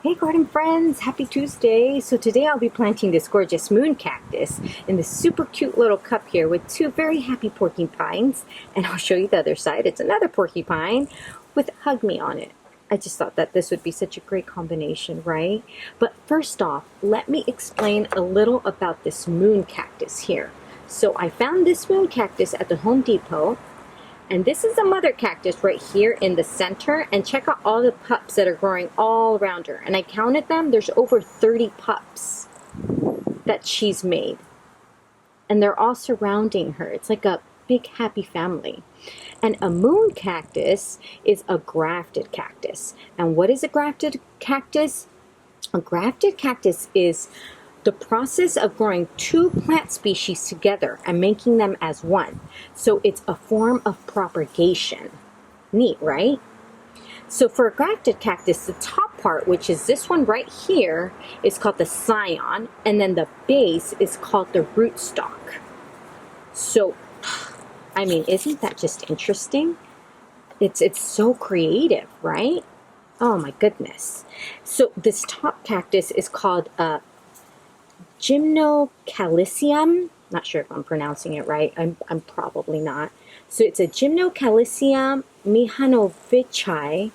Hey garden friends, happy Tuesday. So today I'll be planting this gorgeous moon cactus in this super cute little cup here with two very happy porcupines. And I'll show you the other side. It's another porcupine with Hug Me on it. I just thought that this would be such a great combination, right? But first off, let me explain a little about this moon cactus here. So I found this moon cactus at the Home Depot. And this is a mother cactus right here in the center. And check out all the pups that are growing all around her. And I counted them. There's over 30 pups that she's made. And they're all surrounding her. It's like a big happy family. And a moon cactus is a grafted cactus. And what is a grafted cactus? A grafted cactus is the process of growing two plant species together and making them as one. So it's a form of propagation. Neat, right? So for a grafted cactus, the top part, which is this one right here, is called the scion, and then the base is called the rootstock. So, I mean, isn't that just interesting? It's so creative, right? Oh my goodness. So this top cactus is called Gymnocalycium, not sure if I'm pronouncing it right. I'm probably not. So it's a Gymnocalycium Mihanovichii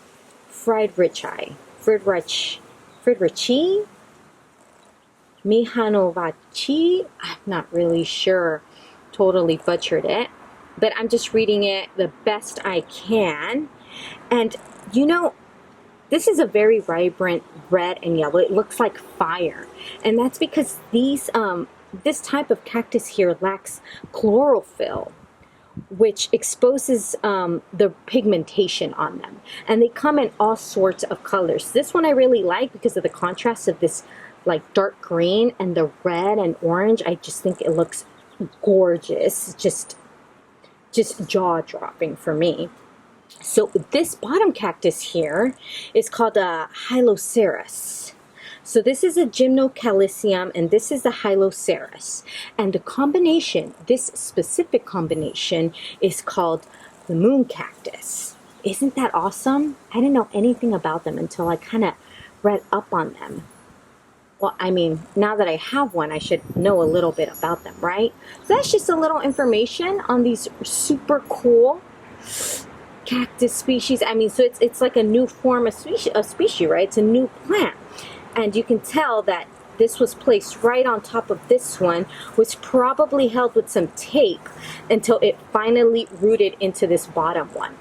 Friedrichii. Mihanovichii. I'm not really sure. Totally butchered it. But I'm just reading it the best I can. And you know, this is a very vibrant red and yellow. It looks like fire. And that's because these this type of cactus here lacks chlorophyll, which exposes the pigmentation on them. And they come in all sorts of colors. This one I really like because of the contrast of this like dark green and the red and orange. I just think it looks gorgeous. Just jaw-dropping for me. So this bottom cactus here is called a Hylocerus. So this is a Gymnocalycium and this is the Hylocerus. And the combination, this specific combination, is called the moon cactus. Isn't that awesome? I didn't know anything about them until I kind of read up on them. Well, I mean, now that I have one, I should know a little bit about them, right? So that's just a little information on these super cool cactus species. I mean, so it's like a new form of species, right? It's a new plant. And you can tell that this was placed right on top of this one, was probably held with some tape until it finally rooted into this bottom one.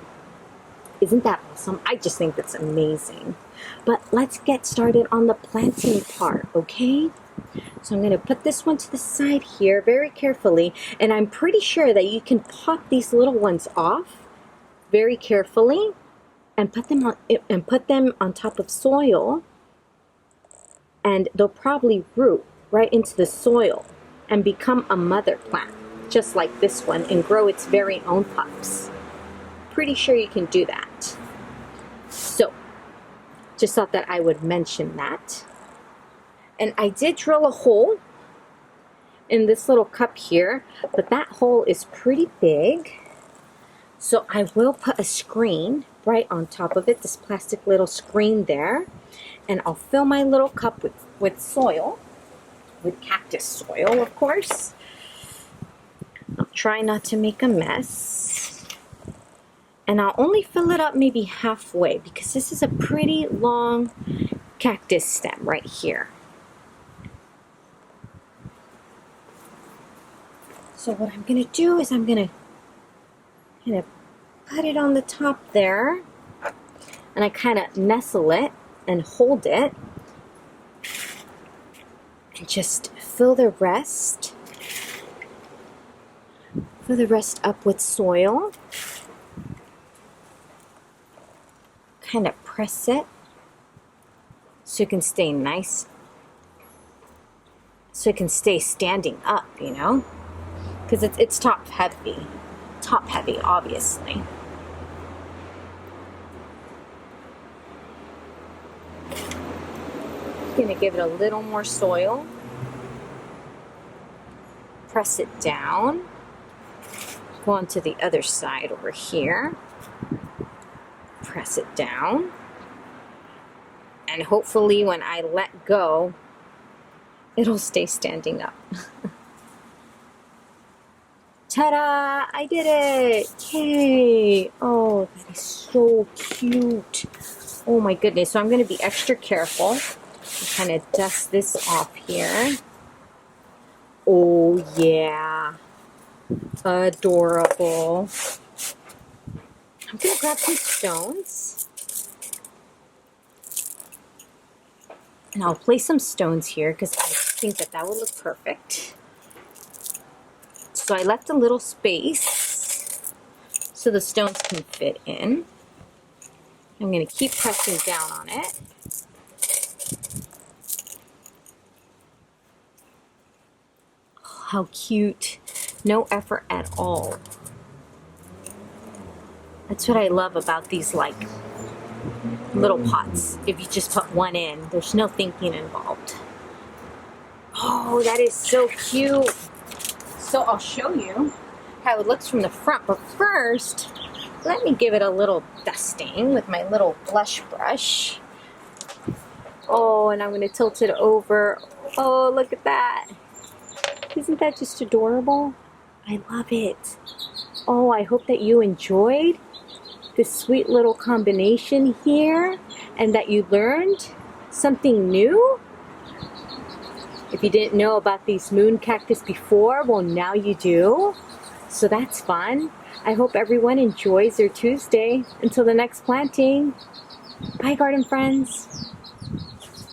Isn't that awesome? I just think that's amazing. But let's get started on the planting part, okay? So I'm going to put this one to the side here very carefully. And I'm pretty sure that you can pop these little ones off very carefully and put them on top of soil, and they'll probably root right into the soil and become a mother plant just like this one and grow its very own pups. Pretty sure you can do that. So just thought that I would mention that. And I did drill a hole in this little cup here, but that hole is pretty big. So I will put a screen right on top of it, this plastic little screen there. And I'll fill my little cup with soil, with cactus soil, of course. I'll try not to make a mess. And I'll only fill it up maybe halfway because this is a pretty long cactus stem right here. So what I'm going to do is I'm going to kind of put it on the top there, and I kind of nestle it and hold it and just fill the rest up with soil. Kind of press it so it can stay nice, so it can stay standing up, you know, because it's top heavy, obviously. Going to give it a little more soil. Press it down. Go on to the other side over here. Press it down. And hopefully when I let go, it'll stay standing up. Ta-da! I did it! Yay! Oh, that is so cute. Oh my goodness. So I'm going to be extra careful. Kind of dust this off here. Oh yeah. Adorable. I'm going to grab some stones. And I'll place some stones here because I think that that would look perfect. So I left a little space so the stones can fit in. I'm going to keep pressing down on it. Oh, how cute. No effort at all. That's what I love about these like little pots. If you just put one in, there's no thinking involved. Oh, that is so cute. So I'll show you how it looks from the front, but first, let me give it a little dusting with my little blush brush. Oh, and I'm going to tilt it over. Oh, look at that. Isn't that just adorable? I love it. Oh, I hope that you enjoyed this sweet little combination here and that you learned something new. If you didn't know about these moon cactus before, well, now you do. So that's fun. I hope everyone enjoys their Tuesday. Until the next planting. Bye, garden friends.